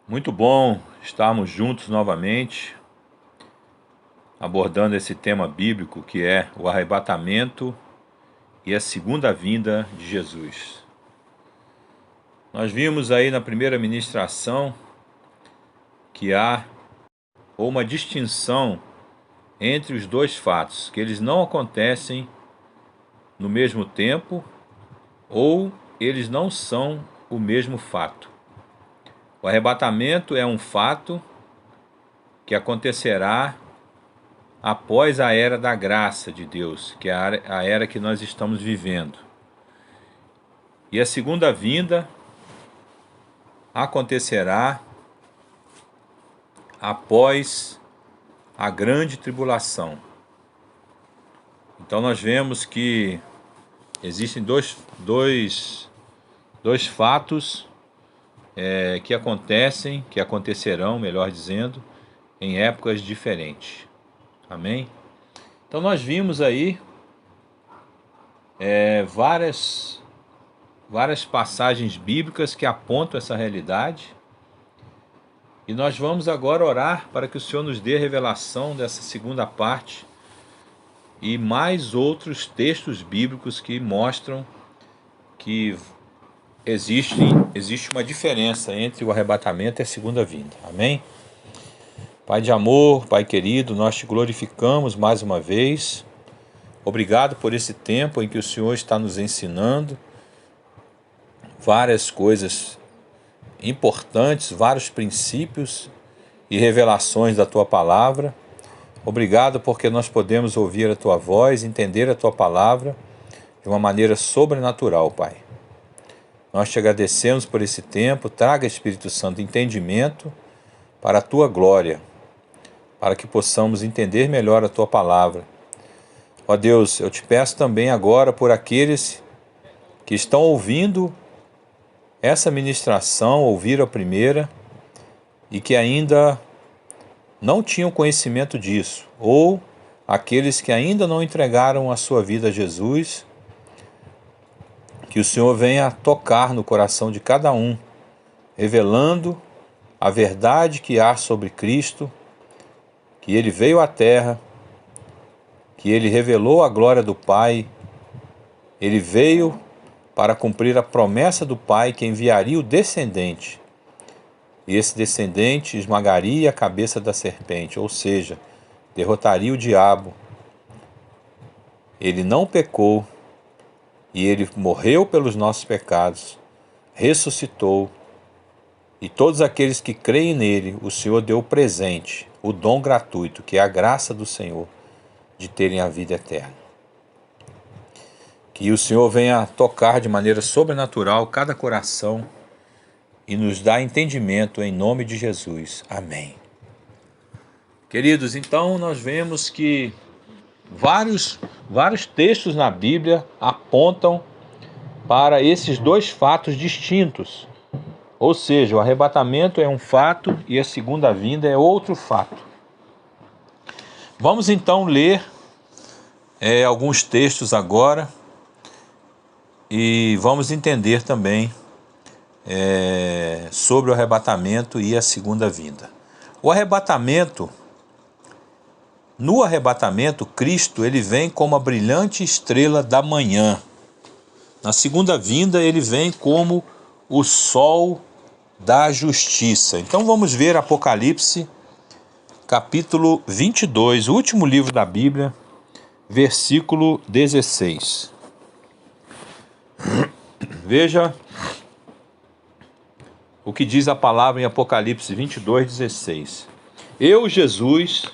Muito bom estarmos juntos novamente, abordando esse tema bíblico que é o arrebatamento e a segunda vinda de Jesus. Nós vimos aí na primeira ministração que há uma distinção entre os dois fatos, que eles não acontecem no mesmo tempo ou eles não são o mesmo fato. O arrebatamento é um fato que acontecerá após a era da graça de Deus, que é a era que nós estamos vivendo. E a segunda vinda acontecerá após a grande tribulação. Então nós vemos que existem dois fatos que acontecerão, melhor dizendo, em épocas diferentes. Amém? Então nós vimos aí várias passagens bíblicas que apontam essa realidade. E nós vamos agora orar para que o Senhor nos dê a revelação dessa segunda parte e mais outros textos bíblicos que mostram que existe uma diferença entre o arrebatamento e a segunda vinda. Amém? Pai de amor, Pai querido, nós te glorificamos mais uma vez. Obrigado por esse tempo em que o Senhor está nos ensinando várias coisas importantes, vários princípios e revelações da Tua Palavra. Obrigado porque nós podemos ouvir a Tua voz, entender a Tua Palavra de uma maneira sobrenatural, Pai. Nós te agradecemos por esse tempo. Traga, Espírito Santo, entendimento para a Tua glória, para que possamos entender melhor a Tua Palavra. Ó Deus, eu te peço também agora por aqueles que estão ouvindo essa ministração, ouviram a primeira e que ainda não tinham conhecimento disso, ou aqueles que ainda não entregaram a sua vida a Jesus, que o Senhor venha tocar no coração de cada um, revelando a verdade que há sobre Cristo, que Ele veio à terra, que Ele revelou a glória do Pai, Ele veio para cumprir a promessa do Pai que enviaria o descendente. E esse descendente esmagaria a cabeça da serpente, ou seja, derrotaria o diabo. Ele não pecou e ele morreu pelos nossos pecados, ressuscitou, e todos aqueles que creem nele, o Senhor deu o presente, o dom gratuito, que é a graça do Senhor, de terem a vida eterna. Que o Senhor venha tocar de maneira sobrenatural cada coração e nos dá entendimento em nome de Jesus. Amém. Queridos, então nós vemos que vários textos na Bíblia apontam para esses dois fatos distintos. Ou seja, o arrebatamento é um fato e a segunda vinda é outro fato. Vamos então ler alguns textos agora e vamos entender também sobre o arrebatamento e a segunda vinda. No arrebatamento, Cristo ele vem como a brilhante estrela da manhã. Na segunda vinda, ele vem como o sol da justiça. Então vamos ver Apocalipse, capítulo 22, o último livro da Bíblia, versículo 16. Veja o que diz a palavra em Apocalipse 22, 16. Eu, Jesus,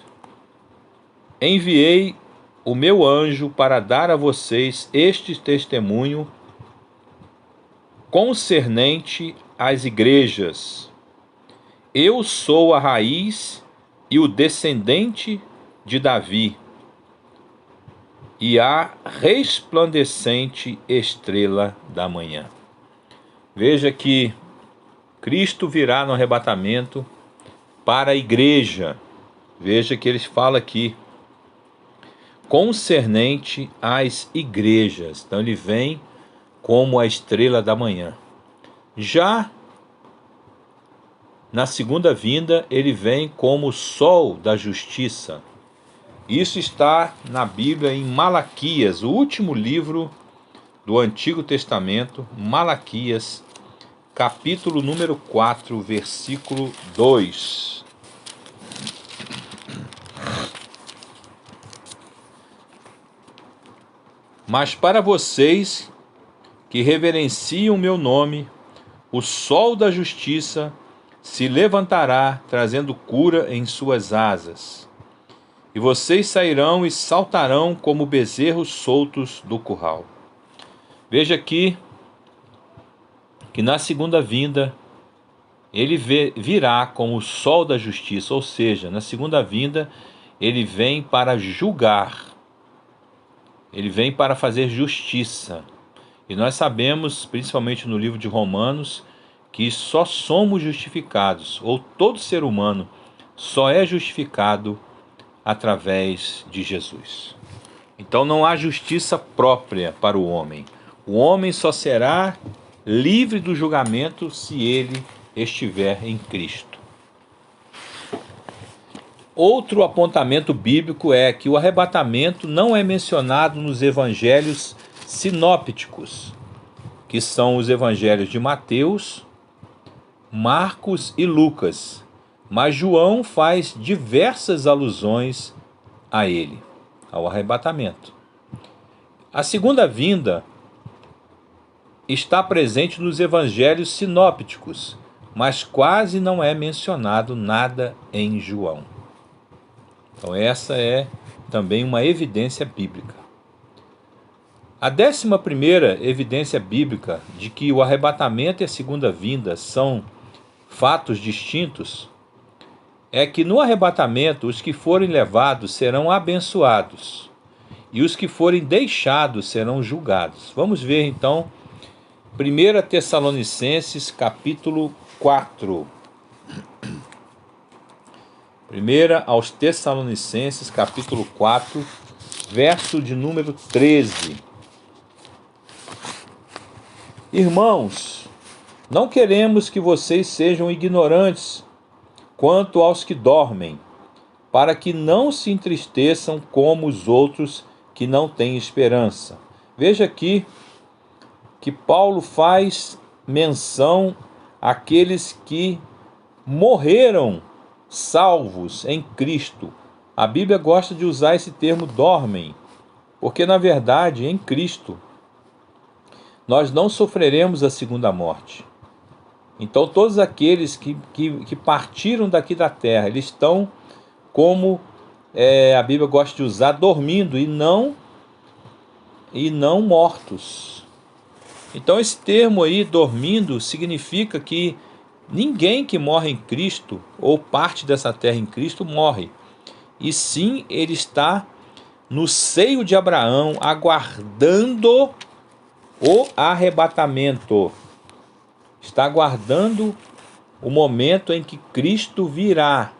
enviei o meu anjo para dar a vocês este testemunho concernente às igrejas. Eu sou a raiz e o descendente de Davi, e a resplandecente estrela da manhã. Veja que Cristo virá no arrebatamento para a igreja. Veja que ele fala aqui, concernente às igrejas. Então ele vem como a estrela da manhã. Já na segunda vinda, ele vem como o sol da justiça. Isso está na Bíblia em Malaquias, o último livro do Antigo Testamento, Malaquias, capítulo número 4, versículo 2. Mas para vocês que reverenciam o meu nome, o sol da justiça se levantará, trazendo cura em suas asas. E vocês sairão e saltarão como bezerros soltos do curral. Veja aqui que na segunda vinda ele virá como o sol da justiça, ou seja, na segunda vinda ele vem para julgar, ele vem para fazer justiça. E nós sabemos, principalmente no livro de Romanos, que só somos justificados, ou todo ser humano só é justificado através de Jesus. Então não há justiça própria para o homem. O homem só será livre do julgamento se ele estiver em Cristo. Outro apontamento bíblico é que o arrebatamento não é mencionado nos evangelhos sinópticos, que são os evangelhos de Mateus, Marcos e Lucas, mas João faz diversas alusões a ele, ao arrebatamento. A segunda vinda está presente nos evangelhos sinópticos, mas quase não é mencionado nada em João. Então essa é também uma evidência bíblica. A 11ª evidência bíblica de que o arrebatamento e a segunda vinda são fatos distintos é que no arrebatamento os que forem levados serão abençoados e os que forem deixados serão julgados. Vamos ver então 1 Tessalonicenses capítulo 4. 1 aos Tessalonicenses capítulo 4, verso de número 13. Irmãos, não queremos que vocês sejam ignorantes quanto aos que dormem, para que não se entristeçam como os outros que não têm esperança. Veja aqui que Paulo faz menção àqueles que morreram salvos em Cristo. A Bíblia gosta de usar esse termo dormem, porque na verdade em Cristo nós não sofreremos a segunda morte. Então todos aqueles que partiram daqui da terra, eles estão como a Bíblia gosta de usar, dormindo e não mortos. Então esse termo aí, dormindo, significa que ninguém que morre em Cristo, ou parte dessa terra em Cristo, morre. E sim, ele está no seio de Abraão, aguardando o arrebatamento. Está aguardando o momento em que Cristo virá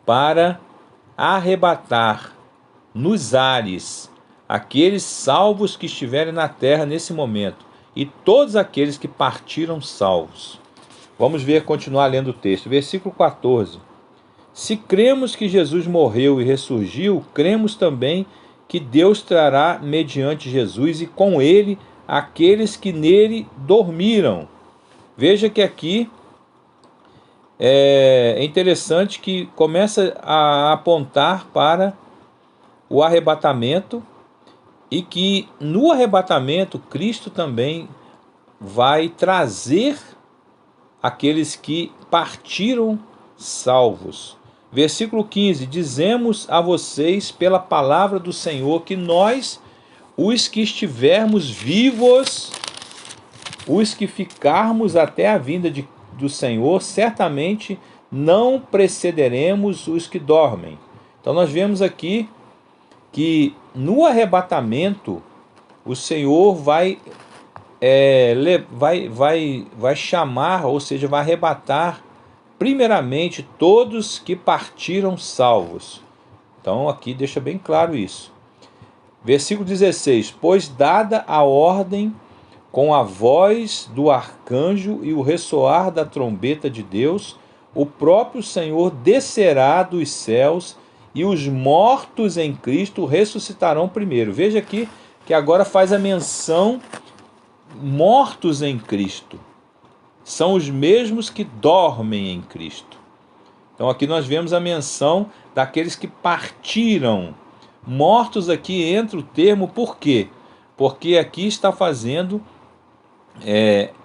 para arrebatar nos ares aqueles salvos que estiverem na terra nesse momento e todos aqueles que partiram salvos. Vamos ver, continuar lendo o texto. Versículo 14. Se cremos que Jesus morreu e ressurgiu, cremos também que Deus trará mediante Jesus e com ele aqueles que nele dormiram. Veja que aqui é interessante que começa a apontar para o arrebatamento e que no arrebatamento Cristo também vai trazer aqueles que partiram salvos. Versículo 15, dizemos a vocês pela palavra do Senhor que nós, os que estivermos vivos, os que ficarmos até a vinda do Senhor, certamente não precederemos os que dormem. Então nós vemos aqui que no arrebatamento o Senhor vai chamar, ou seja, vai arrebatar primeiramente todos que partiram salvos. Então aqui deixa bem claro isso. Versículo 16, pois dada a ordem com a voz do arcanjo e o ressoar da trombeta de Deus, o próprio Senhor descerá dos céus e os mortos em Cristo ressuscitarão primeiro. Veja aqui que agora faz a menção mortos em Cristo. São os mesmos que dormem em Cristo. Então aqui nós vemos a menção daqueles que partiram. Mortos aqui entra o termo por quê? Porque aqui está fazendo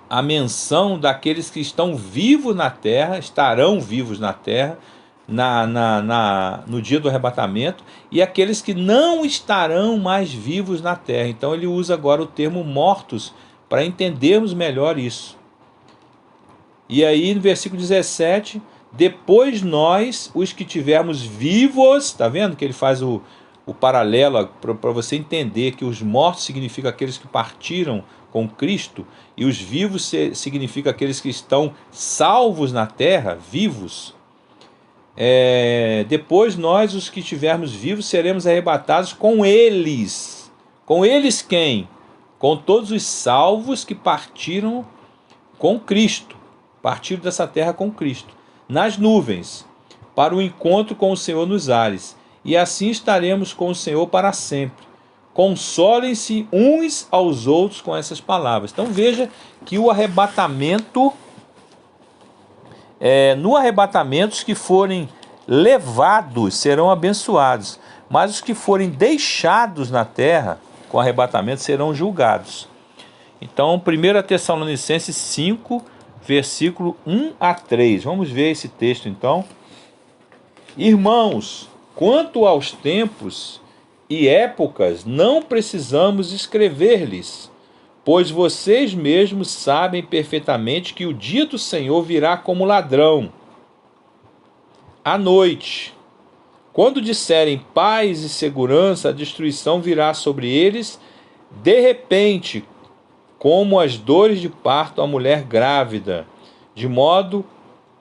a menção daqueles que estão vivos na terra, estarão vivos na terra, no dia do arrebatamento, e aqueles que não estarão mais vivos na terra. Então ele usa agora o termo mortos para entendermos melhor isso. E aí no versículo 17, depois nós, os que tivermos vivos, está vendo que ele faz o paralelo para você entender que os mortos significam aqueles que partiram com Cristo, e os vivos significam aqueles que estão salvos na terra, vivos. Depois nós, os que estivermos vivos, seremos arrebatados com eles. Com eles quem? Com todos os salvos que partiram com Cristo, partiram dessa terra com Cristo, nas nuvens, para o encontro com o Senhor nos ares, e assim estaremos com o Senhor para sempre. Consolem-se uns aos outros com essas palavras. Então veja que o arrebatamento, no arrebatamento, os que forem levados serão abençoados, mas os que forem deixados na terra com arrebatamento serão julgados. Então 1 Tessalonicenses 5, versículo 1 a 3. Vamos ver esse texto então. Irmãos, quanto aos tempos e épocas, não precisamos escrever-lhes, pois vocês mesmos sabem perfeitamente que o dia do Senhor virá como ladrão, à noite. Quando disserem paz e segurança, a destruição virá sobre eles, de repente, como as dores de parto à mulher grávida, de modo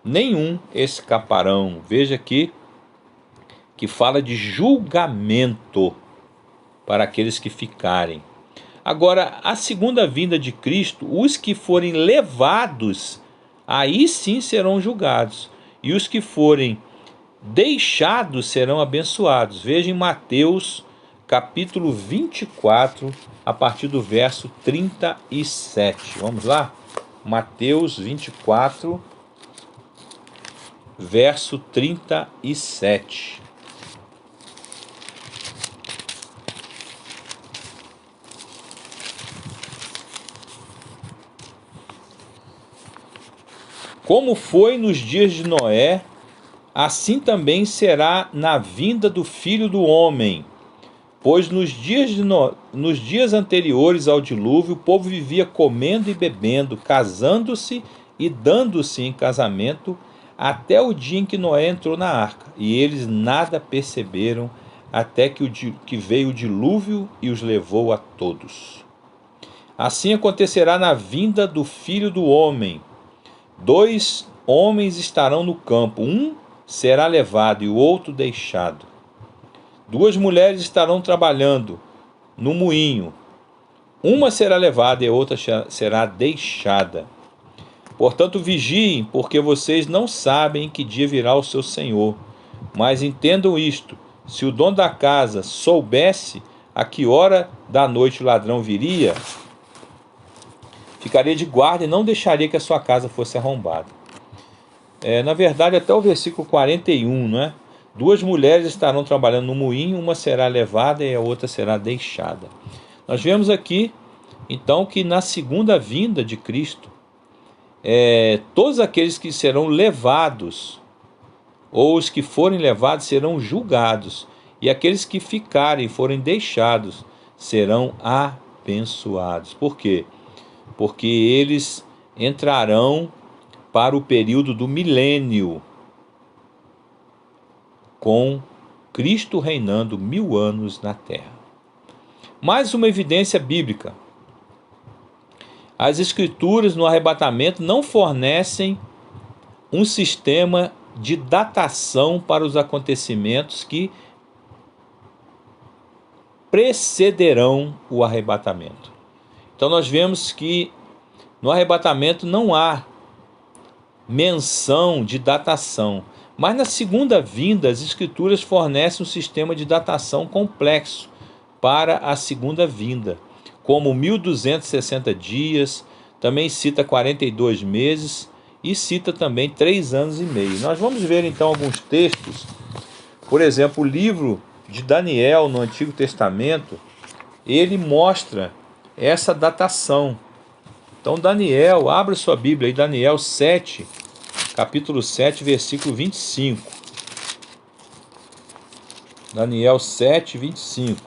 nenhum escaparão. Veja aqui que fala de julgamento para aqueles que ficarem. Agora, a segunda vinda de Cristo, os que forem levados, aí sim serão julgados, e os que forem deixados serão abençoados. Veja em Mateus capítulo 24, a partir do verso 37. Vamos lá? Mateus 24, verso 37. Como foi nos dias de Noé, assim também será na vinda do Filho do Homem. Pois nos dias anteriores ao dilúvio, o povo vivia comendo e bebendo, casando-se e dando-se em casamento, até o dia em que Noé entrou na arca. E eles nada perceberam, até que veio o dilúvio e os levou a todos. Assim acontecerá na vinda do Filho do Homem. 2 homens estarão no campo, um será levado e o outro deixado. 2 mulheres estarão trabalhando no moinho, uma será levada e a outra será deixada. Portanto, vigiem, porque vocês não sabem em que dia virá o seu Senhor. Mas entendam isto: se o dono da casa soubesse a que hora da noite o ladrão viria, ficaria de guarda e não deixaria que a sua casa fosse arrombada. Na verdade, até o versículo 41, não é? 2 mulheres estarão trabalhando no moinho, uma será levada e a outra será deixada. Nós vemos aqui, então, que na segunda vinda de Cristo, todos aqueles que serão levados, ou os que forem levados, serão julgados, e aqueles que ficarem e forem deixados serão abençoados. Por quê? Porque eles entrarão para o período do milênio, com Cristo reinando 1000 anos na terra. Mais uma evidência bíblica: as escrituras no arrebatamento não fornecem um sistema de datação para os acontecimentos que precederão o arrebatamento. Então nós vemos que no arrebatamento não há menção de datação, mas na segunda vinda as Escrituras fornecem um sistema de datação complexo para a segunda vinda, como 1260 dias, também cita 42 meses e cita também 3 anos e meio. Nós vamos ver então alguns textos, por exemplo, o livro de Daniel no Antigo Testamento, ele mostra essa datação. Então Daniel, abra sua Bíblia aí, Daniel 7, capítulo 7, versículo 25. Daniel 7, 25.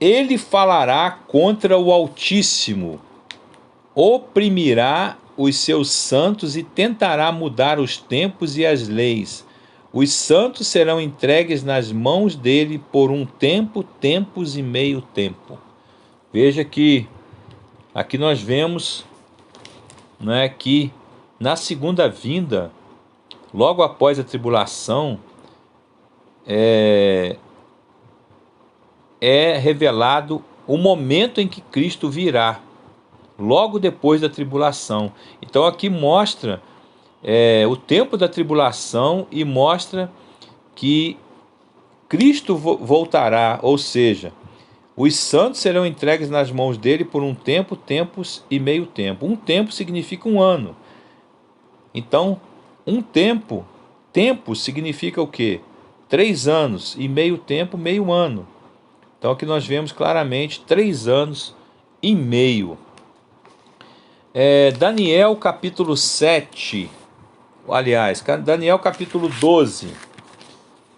Ele falará contra o Altíssimo, oprimirá os seus santos e tentará mudar os tempos e as leis. Os santos serão entregues nas mãos dele por um tempo, tempos e meio tempo. Veja que aqui nós vemos, né, que na segunda vinda, logo após a tribulação, é revelado o momento em que Cristo virá, logo depois da tribulação. Então aqui mostra o tempo da tribulação e mostra que Cristo voltará, ou seja, os santos serão entregues nas mãos dele por um tempo, tempos e meio tempo. Um tempo significa um ano. Então, um tempo significa o quê? 3 anos, e meio tempo, meio ano. Então aqui nós vemos claramente 3 anos e meio. Daniel capítulo 7, aliás, Daniel capítulo 12,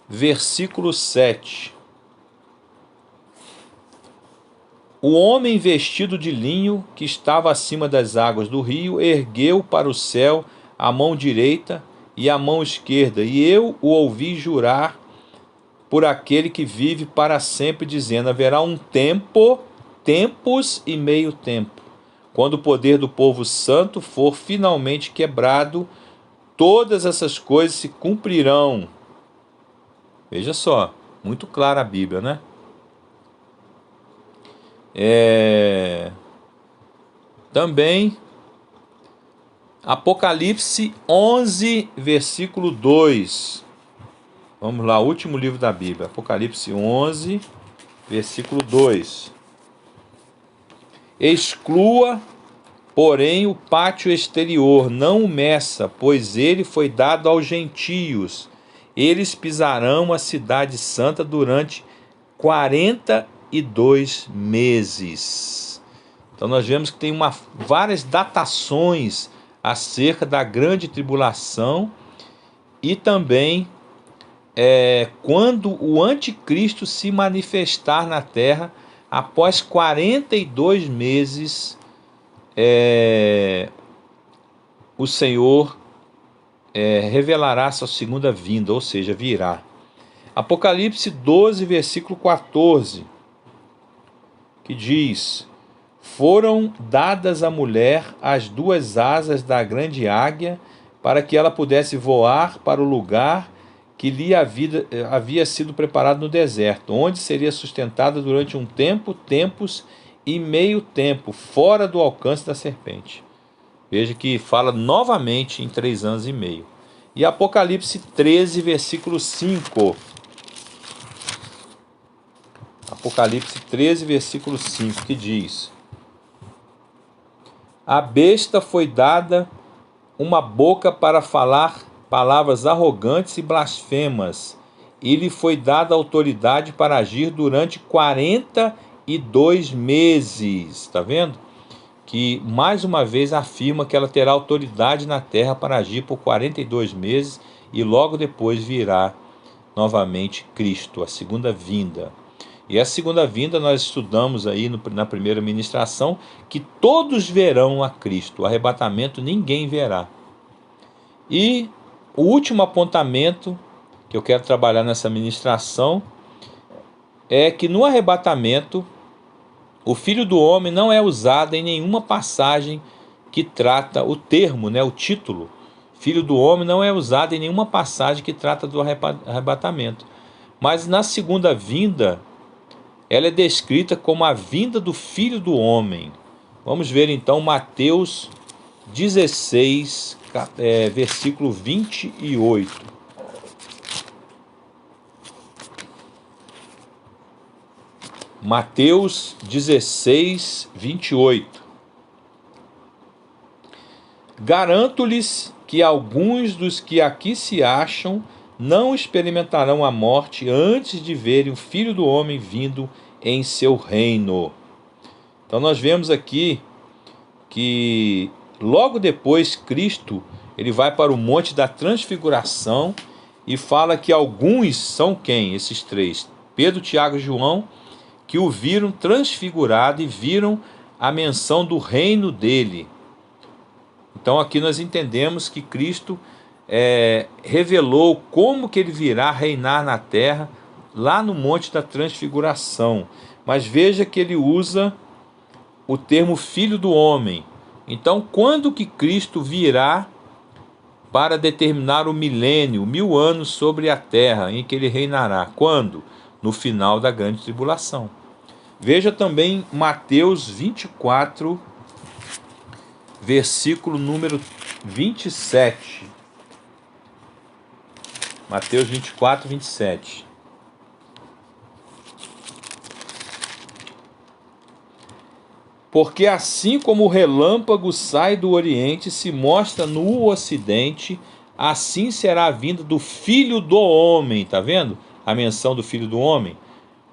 versículo 7. O homem vestido de linho que estava acima das águas do rio ergueu para o céu a mão direita e a mão esquerda, e eu o ouvi jurar por aquele que vive para sempre, dizendo: haverá um tempo, tempos e meio tempo, quando o poder do povo santo for finalmente quebrado, todas essas coisas se cumprirão. Veja só, muito clara a Bíblia, né? Também Apocalipse 11, versículo 2. Vamos lá, último livro da Bíblia, Apocalipse 11, versículo 2. Exclua, porém, o pátio exterior, não o meça, pois ele foi dado aos gentios. Eles pisarão a cidade santa durante 42 meses. Então nós vemos que tem várias datações acerca da grande tribulação e também quando o anticristo se manifestar na terra após 42 meses, o Senhor revelará sua segunda vinda, ou seja, virá. Apocalipse 12, versículo 14, que diz: foram dadas à mulher as 2 asas da grande águia, para que ela pudesse voar para o lugar que lhe havia sido preparado no deserto, onde seria sustentada durante um tempo, tempos e meio tempo, fora do alcance da serpente. Veja que fala novamente em 3 anos e meio. E Apocalipse 13, versículo 5. Apocalipse 13, versículo 5, que diz: a besta foi dada uma boca para falar palavras arrogantes e blasfemas, e lhe foi dada autoridade para agir durante 42 meses. Está vendo? Que mais uma vez afirma que ela terá autoridade na terra para agir por 42 meses e logo depois virá novamente Cristo, a segunda vinda. E a segunda vinda nós estudamos aí na primeira ministração que todos verão a Cristo, o arrebatamento ninguém verá. E o último apontamento que eu quero trabalhar nessa ministração é que no arrebatamento o Filho do Homem não é usado em nenhuma passagem que trata o termo, o título. Filho do Homem não é usado em nenhuma passagem que trata do arrebatamento. Mas na segunda vinda, ela é descrita como a vinda do Filho do Homem. Vamos ver então Mateus 16, versículo 28. Mateus 16, 28. Garanto-lhes que alguns dos que aqui se acham não experimentarão a morte antes de verem o Filho do Homem vindo em seu reino. Então nós vemos aqui que logo depois Cristo ele vai para o Monte da Transfiguração e fala que alguns são quem? Esses três, Pedro, Tiago e João, que o viram transfigurado e viram a menção do reino dele. Então aqui nós entendemos que Cristo revelou como que ele virá reinar na terra lá no Monte da Transfiguração. Mas veja que ele usa o termo Filho do Homem. Então quando que Cristo virá para determinar o milênio, 1000 anos sobre a terra, em que ele reinará? Quando? No final da grande tribulação. Veja também Mateus 24, versículo número 27. Mateus 24, 27. Porque assim como o relâmpago sai do Oriente e se mostra no Ocidente, assim será a vinda do Filho do Homem. Está vendo a menção do Filho do Homem?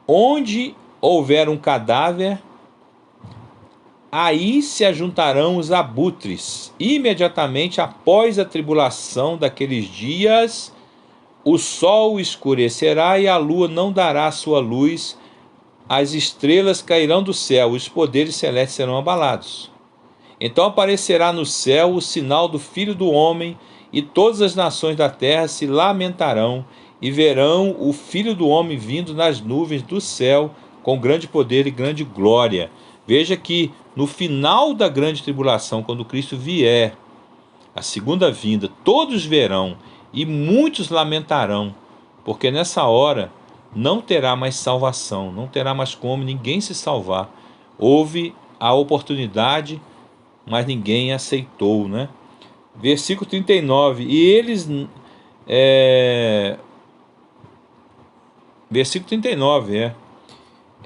Onde houver um cadáver, aí se ajuntarão os abutres. Imediatamente após a tribulação daqueles dias, o sol escurecerá e a lua não dará sua luz, as estrelas cairão do céu, os poderes celestes serão abalados. Então aparecerá no céu o sinal do Filho do Homem, e todas as nações da terra se lamentarão e verão o Filho do Homem vindo nas nuvens do céu com grande poder e grande glória. Veja que no final da grande tribulação, quando Cristo vier, a segunda vinda, todos verão e muitos lamentarão, porque nessa hora não terá mais salvação, não terá mais como ninguém se salvar. Houve a oportunidade, mas ninguém aceitou, né? Versículo 39, versículo 39,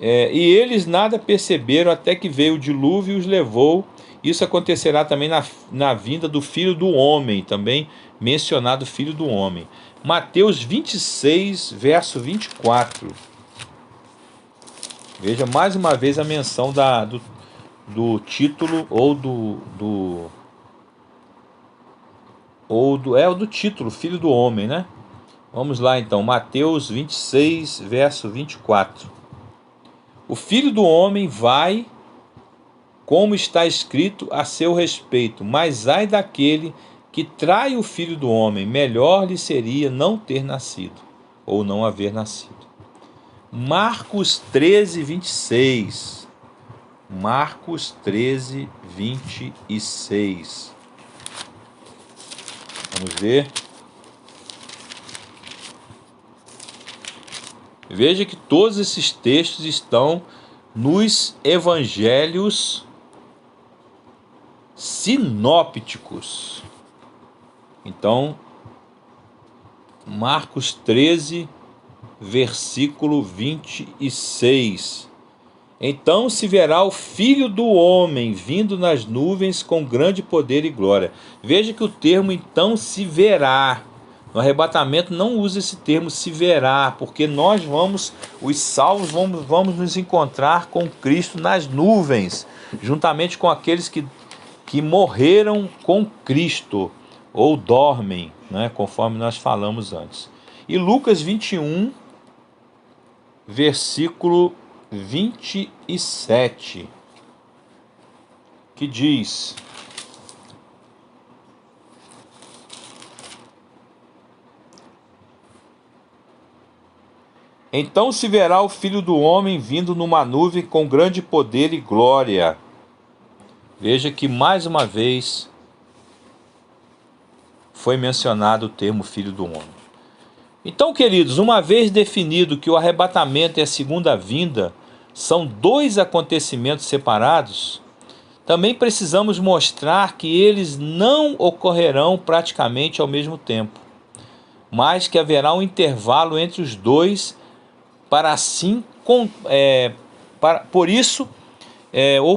e eles nada perceberam até que veio o dilúvio e os levou. Isso acontecerá também na vinda do Filho do Homem, também mencionado Filho do Homem. Mateus 26, verso 24. Veja mais uma vez a menção do título ou do título, Filho do Homem, né? Vamos lá então, Mateus 26, verso 24. O Filho do Homem vai, como está escrito a seu respeito, mas ai daquele que trai o Filho do Homem, melhor lhe seria não ter nascido, ou não haver nascido. Marcos 13, 26. Marcos 13, 26. Vamos ver. Veja que todos esses textos estão nos evangelhos sinópticos. Então, Marcos 13, versículo 26. Então se verá o Filho do Homem vindo nas nuvens com grande poder e glória. Veja que o termo então se verá. No arrebatamento não usa esse termo se verá, porque nós os salvos vamos nos encontrar com Cristo nas nuvens, juntamente com aqueles que morreram com Cristo, ou dormem, né, conforme nós falamos antes. E Lucas 21, versículo 27, que diz: então se verá o Filho do Homem vindo numa nuvem com grande poder e glória. Veja que mais uma vez foi mencionado o termo Filho do Homem. Então, queridos, uma vez definido que o arrebatamento é a segunda vinda, são dois acontecimentos separados, também precisamos mostrar que eles não ocorrerão praticamente ao mesmo tempo, mas que haverá um intervalo entre os dois para assim,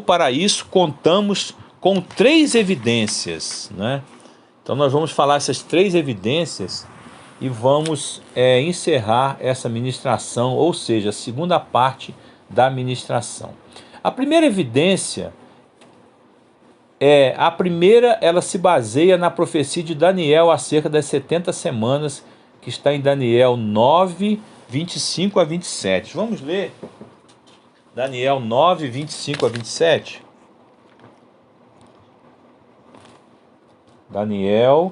para isso contamos com três evidências, né? Então nós vamos falar essas três evidências e vamos encerrar essa ministração, ou seja, a segunda parte da ministração. A primeira evidência ela se baseia na profecia de Daniel acerca das 70 semanas, que está em Daniel 9, 25 a 27. Vamos ler Daniel 9, 25 a 27. Daniel,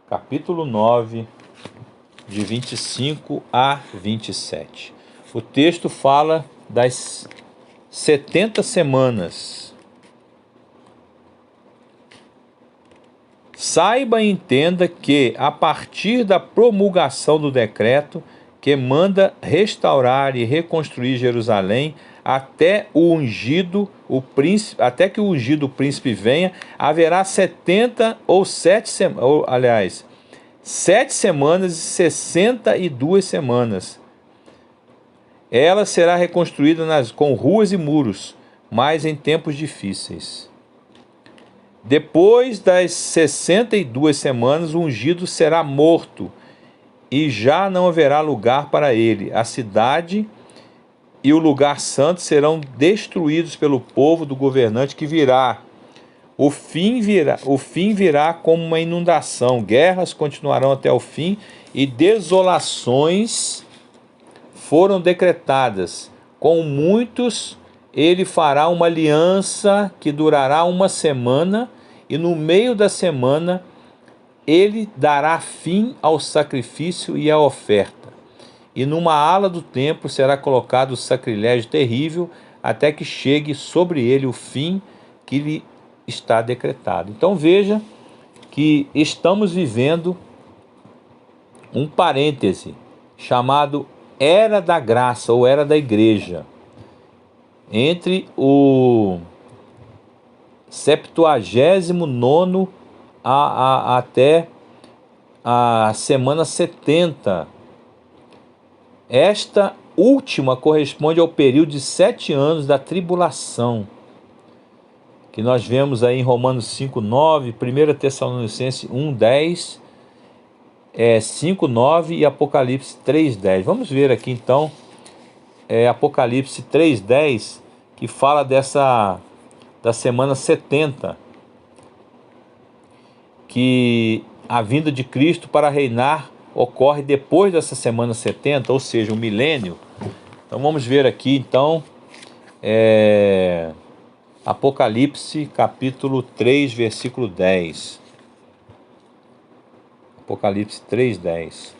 capítulo 9, de 25 a 27. O texto fala das 70 semanas. Saiba e entenda que, a partir da promulgação do decreto que manda restaurar e reconstruir Jerusalém, até que o ungido príncipe venha, haverá 7 semanas e 62 semanas. Ela será reconstruída com ruas e muros, mas em tempos difíceis. Depois das 62 semanas, o ungido será morto, e já não haverá lugar para ele. A cidade e o lugar santo serão destruídos pelo povo do governante que virá. O fim virá como uma inundação. Guerras continuarão até o fim, e desolações foram decretadas. Com muitos ele fará uma aliança que durará uma semana, e no meio da semana ele dará fim ao sacrifício e à oferta. E numa ala do templo será colocado o sacrilégio terrível, até que chegue sobre ele o fim que lhe está decretado. Então veja que estamos vivendo um parêntese chamado Era da Graça ou Era da Igreja, entre o 79º até a semana 70. Esta última corresponde ao período de 7 anos da tribulação, que nós vemos aí em Romanos 5:9, 1 Tessalonicenses 1:10, 5:9 e Apocalipse 3:10. Vamos ver aqui então Apocalipse 3:10, que fala da semana 70, que a vinda de Cristo para reinar ocorre depois dessa semana 70, ou seja, o milênio. Então vamos ver aqui então Apocalipse capítulo 3, versículo 10. Apocalipse 3:10.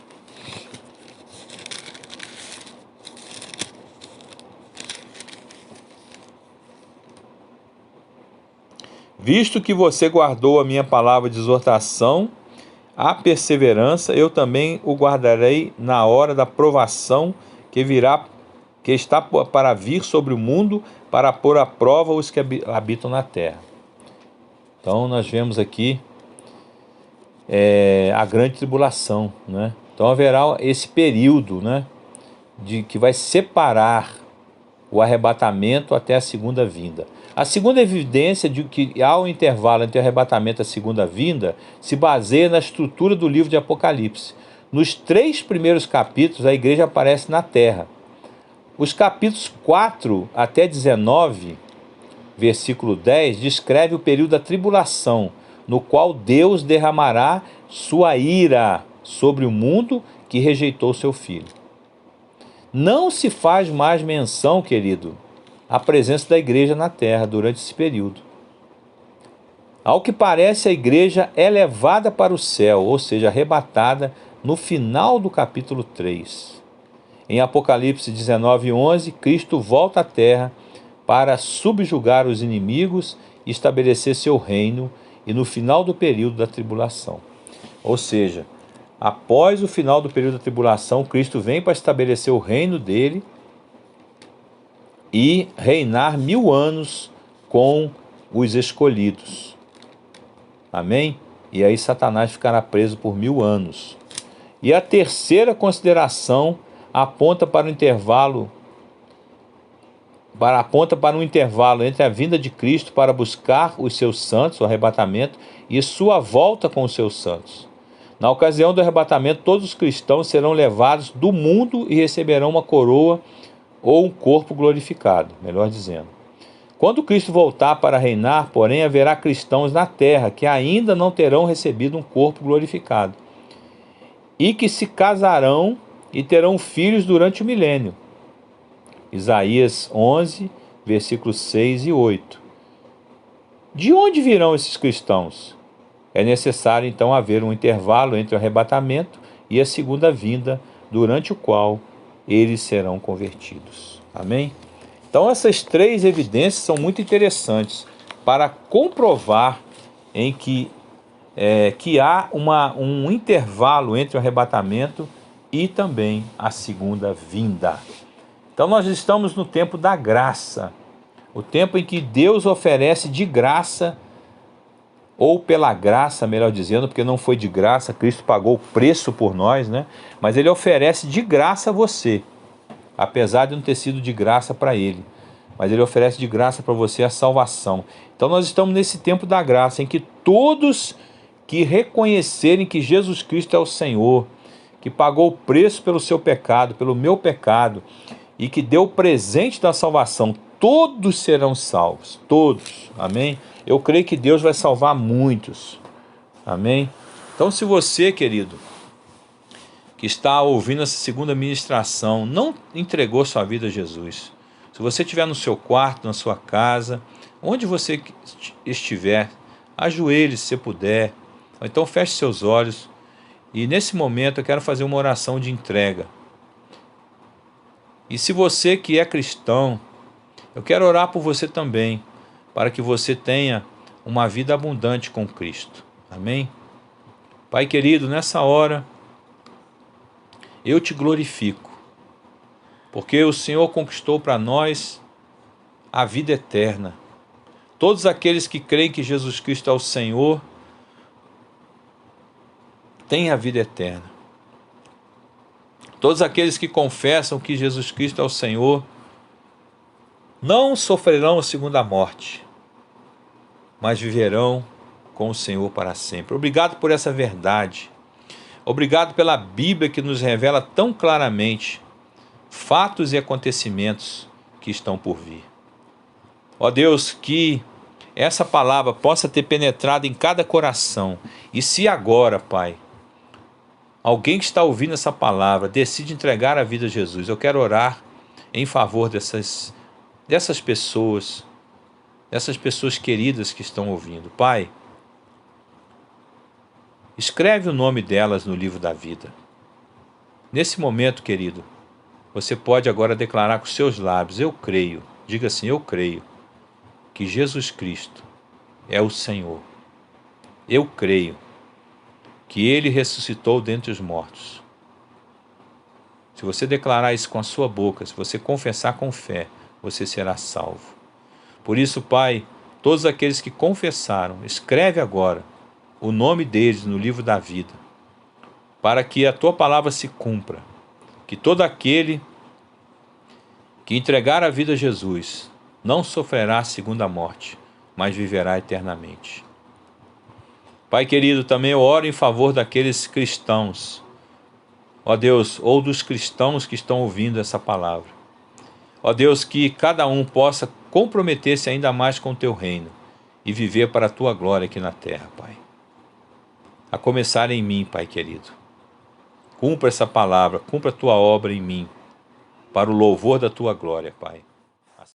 Visto que você guardou a minha palavra de exortação, a perseverança, eu também o guardarei na hora da provação que está para vir sobre o mundo, para pôr à prova os que habitam na terra. Então nós vemos aqui a grande tribulação, né? Então haverá esse período, né, que vai separar o arrebatamento até a segunda vinda. A segunda evidência de que há um intervalo entre o arrebatamento e a segunda vinda se baseia na estrutura do livro de Apocalipse. Nos 3 primeiros capítulos, a igreja aparece na terra. Os capítulos 4 até 19, versículo 10, descreve o período da tribulação, no qual Deus derramará sua ira sobre o mundo que rejeitou seu Filho. Não se faz mais menção, querido, à presença da igreja na terra durante esse período. Ao que parece, a igreja é levada para o céu, ou seja, arrebatada no final do capítulo 3. Em Apocalipse 19:11, Cristo volta à terra para subjugar os inimigos e estabelecer seu reino, e no final do período da tribulação. Ou seja, após o final do período da tribulação, Cristo vem para estabelecer o reino dele e reinar 1000 anos com os escolhidos. Amém? E aí Satanás ficará preso por 1000 anos. E a terceira consideração aponta para um intervalo entre a vinda de Cristo para buscar os seus santos, o arrebatamento, e sua volta com os seus santos. Na ocasião do arrebatamento, todos os cristãos serão levados do mundo e receberão uma coroa ou um corpo glorificado, melhor dizendo. Quando Cristo voltar para reinar, porém, haverá cristãos na terra que ainda não terão recebido um corpo glorificado e que se casarão e terão filhos durante o milênio. Isaías 11, versículos 6 e 8. De onde virão esses cristãos? É necessário então haver um intervalo entre o arrebatamento e a segunda vinda, durante o qual eles serão convertidos. Amém? Então essas três evidências são muito interessantes para comprovar em que há um intervalo entre o arrebatamento e também a segunda vinda. Então nós estamos no tempo da graça, o tempo em que Deus oferece de graça, ou pela graça, melhor dizendo, porque não foi de graça, Cristo pagou o preço por nós, né? Mas Ele oferece de graça a você, apesar de não ter sido de graça para Ele. Mas Ele oferece de graça para você a salvação. Então nós estamos nesse tempo da graça, em que todos que reconhecerem que Jesus Cristo é o Senhor, que pagou o preço pelo seu pecado, pelo meu pecado, e que deu o presente da salvação, todos serão salvos, todos, amém? Eu creio que Deus vai salvar muitos, amém? Então se você, querido, que está ouvindo essa segunda ministração, não entregou sua vida a Jesus, se você estiver no seu quarto, na sua casa, onde você estiver, ajoelhe se puder, ou então feche seus olhos, e nesse momento eu quero fazer uma oração de entrega. E se você que é cristão, eu quero orar por você também, para que você tenha uma vida abundante com Cristo. Amém? Pai querido, nessa hora, eu te glorifico, porque o Senhor conquistou para nós a vida eterna. Todos aqueles que creem que Jesus Cristo é o Senhor, têm a vida eterna. Todos aqueles que confessam que Jesus Cristo é o Senhor, não sofrerão a segunda morte, mas viverão com o Senhor para sempre. Obrigado por essa verdade. Obrigado pela Bíblia que nos revela tão claramente fatos e acontecimentos que estão por vir. Ó Deus, que essa palavra possa ter penetrado em cada coração. E se agora, Pai, alguém que está ouvindo essa palavra decide entregar a vida a Jesus, eu quero orar em favor dessas pessoas, queridas que estão ouvindo. Pai, escreve o nome delas no livro da vida. Nesse momento, querido, você pode agora declarar com seus lábios: eu creio, diga assim, eu creio que Jesus Cristo é o Senhor. Eu creio que Ele ressuscitou dentre os mortos. Se você declarar isso com a sua boca, se você confessar com fé, você será salvo. Por isso, Pai, todos aqueles que confessaram, escreve agora o nome deles no livro da vida, para que a Tua palavra se cumpra, que todo aquele que entregar a vida a Jesus não sofrerá a segunda morte, mas viverá eternamente. Pai querido, também eu oro em favor daqueles cristãos, ó Deus, ou dos cristãos que estão ouvindo essa palavra. Ó Deus, que cada um possa comprometer-se ainda mais com o Teu reino e viver para a Tua glória aqui na terra, Pai. A começar em mim, Pai querido. Cumpra essa palavra, cumpra a Tua obra em mim, para o louvor da Tua glória, Pai.